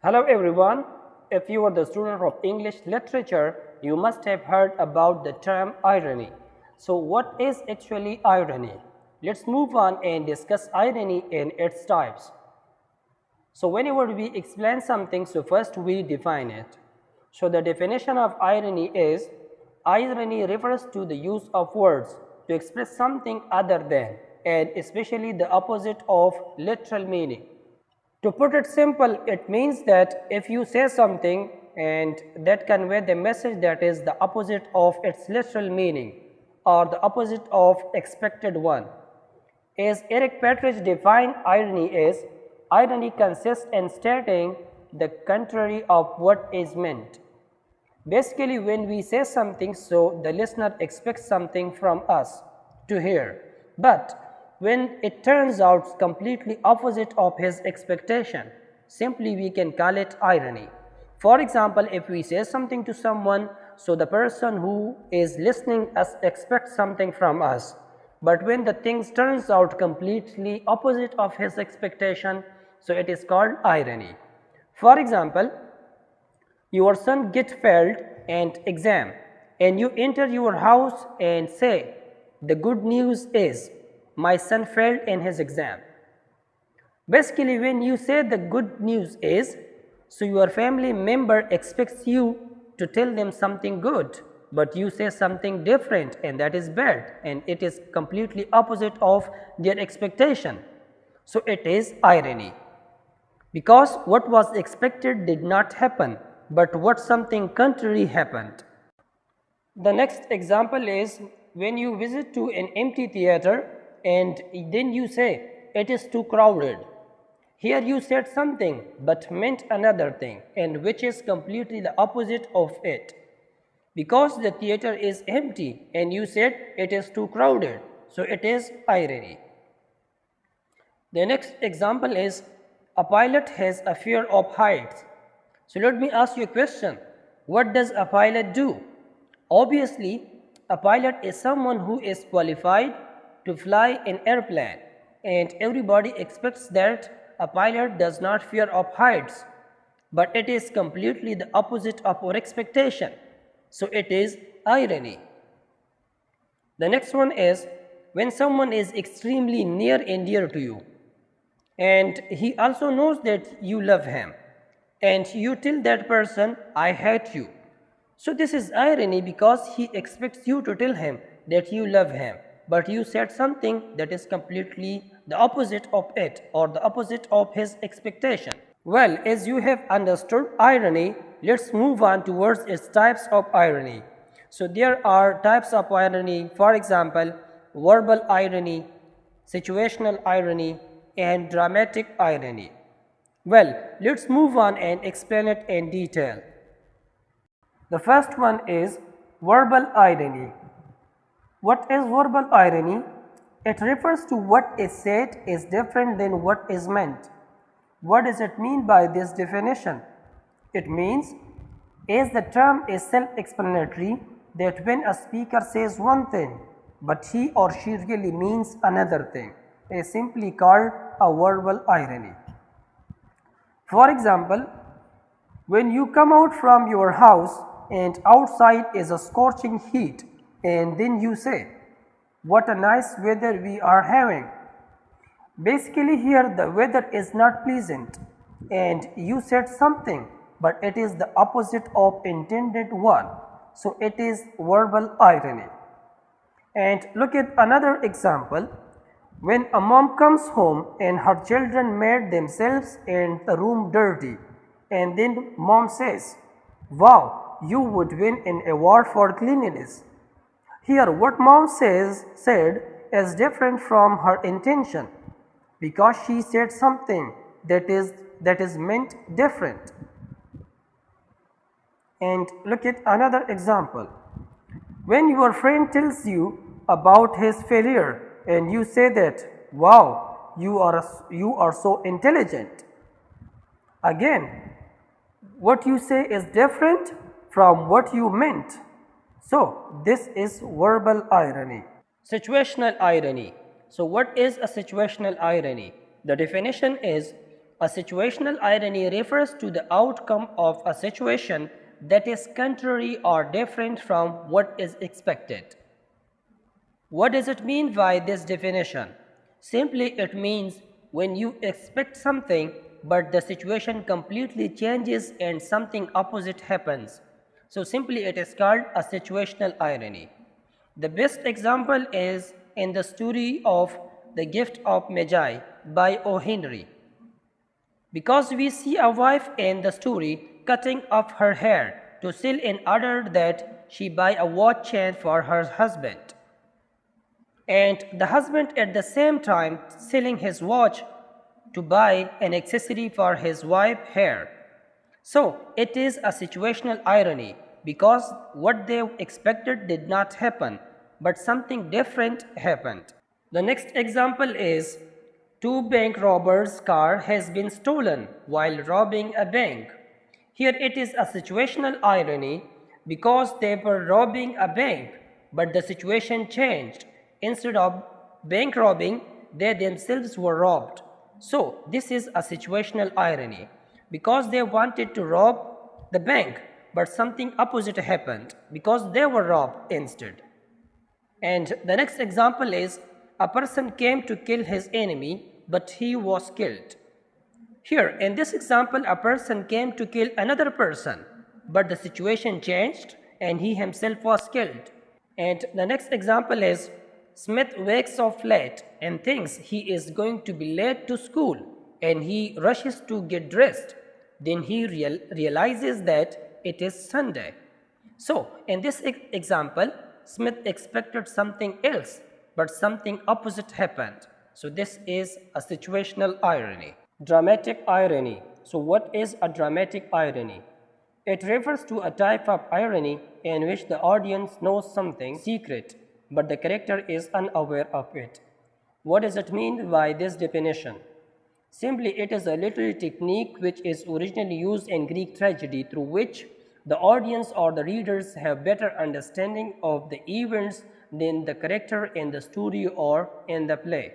Hello everyone. If you are the student of English literature, you must have heard about the term irony. So what is actually irony? Let's move on and discuss irony and its types. So whenever we explain something, so first we define it. So the definition of irony is, irony refers to the use of words to express something other than and especially the opposite of literal meaning. To put it simple, it means that if you say something and that convey the message that is the opposite of its literal meaning or the opposite of expected one. As Eric Partridge defined irony is, irony consists in stating the contrary of what is meant. Basically, when we say something, so the listener expects something from us to hear, but when it turns out completely opposite of his expectation, simply we can call it irony. For example, if we say something to someone, so the person who is listening us expects something from us, but when the things turns out completely opposite of his expectation, so it is called irony. For example, your son get failed and exam and you enter your house and say, the good news is my son failed in his exam. Basically, when you say the good news is, so your family member expects you to tell them something good, but you say something different and that is bad and it is completely opposite of their expectation. So it is irony, because what was expected did not happen, but what something contrary happened. The next example is when you visit to an empty theater and then you say it is too crowded. Here you said something but meant another thing, and which is completely the opposite of it. Because the theater is empty and you said it is too crowded, so it is irony. The next example is a pilot has a fear of heights. So let me ask you a question. What does a pilot do? Obviously, a pilot is someone who is qualified to fly an airplane, and everybody expects that a pilot does not fear of heights, but it is completely the opposite of our expectation. So it is irony. The next one is when someone is extremely near and dear to you, and he also knows that you love him, and you tell that person, I hate you. So this is irony, because he expects you to tell him that you love him, but you said something that is completely the opposite of it or the opposite of his expectation. Well, as you have understood irony, let's move on towards its types of irony. So there are types of irony, for example, verbal irony, situational irony, and dramatic irony. Well, let's move on and explain it in detail. The first one is verbal irony. What is verbal irony? It refers to what is said is different than what is meant. What does it mean by this definition? It means, as the term is self-explanatory, that when a speaker says one thing, but he or she really means another thing, is simply called a verbal irony. For example, when you come out from your house and outside is a scorching heat, and then you say, what a nice weather we are having. Basically here the weather is not pleasant and you said something, but it is the opposite of intended one. So it is verbal irony. And look at another example. When a mom comes home and her children made themselves and the room dirty, and then mom says, wow, you would win an award for cleanliness. Here what mom said is different from her intention, because she said something that is meant different. And look at another example. When your friend tells you about his failure and you say that, wow, you are so intelligent. Again, what you say is different from what you meant. So this is verbal irony. Situational irony. So what is a situational irony? The definition is A situational irony refers to the outcome of a situation that is contrary or different from what is expected. What does it mean by this definition? Simply, it means when you expect something but the situation completely changes and something opposite happens. So simply it is called a situational irony. The best example is in the story of The Gift of Magi by O. Henry. Because we see a wife in the story cutting off her hair to sell in order that she buy a watch chain for her husband, and the husband at the same time selling his watch to buy an accessory for his wife's hair. So it is a situational irony because what they expected did not happen, but something different happened. The next example is two bank robbers' car has been stolen while robbing a bank. Here it is a situational irony because they were robbing a bank, but the situation changed. Instead of bank robbing, they themselves were robbed. So this is a situational irony because they wanted to rob the bank, but something opposite happened because they were robbed instead. And the next example is a person came to kill his enemy, but he was killed. Here in this example, a person came to kill another person, but the situation changed and he himself was killed. And the next example is Smith wakes up late and thinks he is going to be late to school, and he rushes to get dressed. Then he realizes that it is Sunday. So in this example, Smith expected something else, but something opposite happened. So this is a situational irony. Dramatic irony. So what is a dramatic irony? It refers to a type of irony in which the audience knows something secret, but the character is unaware of it. What does it mean by this definition? Simply, it is a literary technique which is originally used in Greek tragedy, through which the audience or the readers have better understanding of the events than the character in the story or in the play.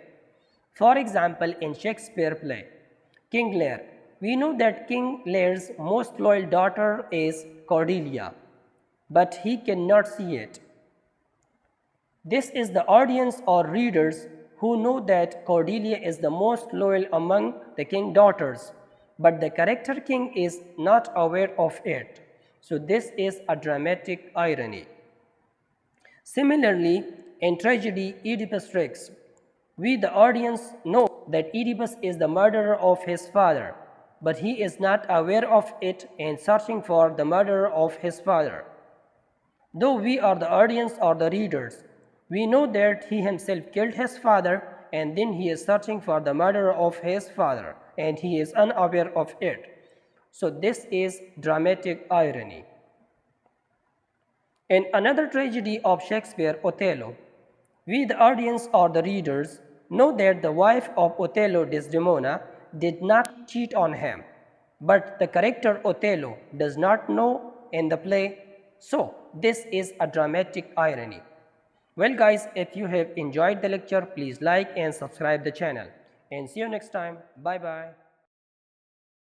For example, in Shakespeare's play, King Lear, we know that King Lear's most loyal daughter is Cordelia, but he cannot see it. This is the audience or readers who know that Cordelia is the most loyal among the king's daughters, but the character king is not aware of it. So this is a dramatic irony. Similarly, in tragedy Oedipus Rex, we the audience know that Oedipus is the murderer of his father, but he is not aware of it and searching for the murderer of his father. Though we are the audience or the readers, we know that he himself killed his father, and then he is searching for the murderer of his father, and he is unaware of it. So this is dramatic irony. In another tragedy of Shakespeare, Othello, we the audience or the readers know that the wife of Othello, Desdemona, did not cheat on him, but the character Othello does not know in the play. So this is a dramatic irony. Well guys, if you have enjoyed the lecture, please like and subscribe the channel, and see you next time. Bye bye.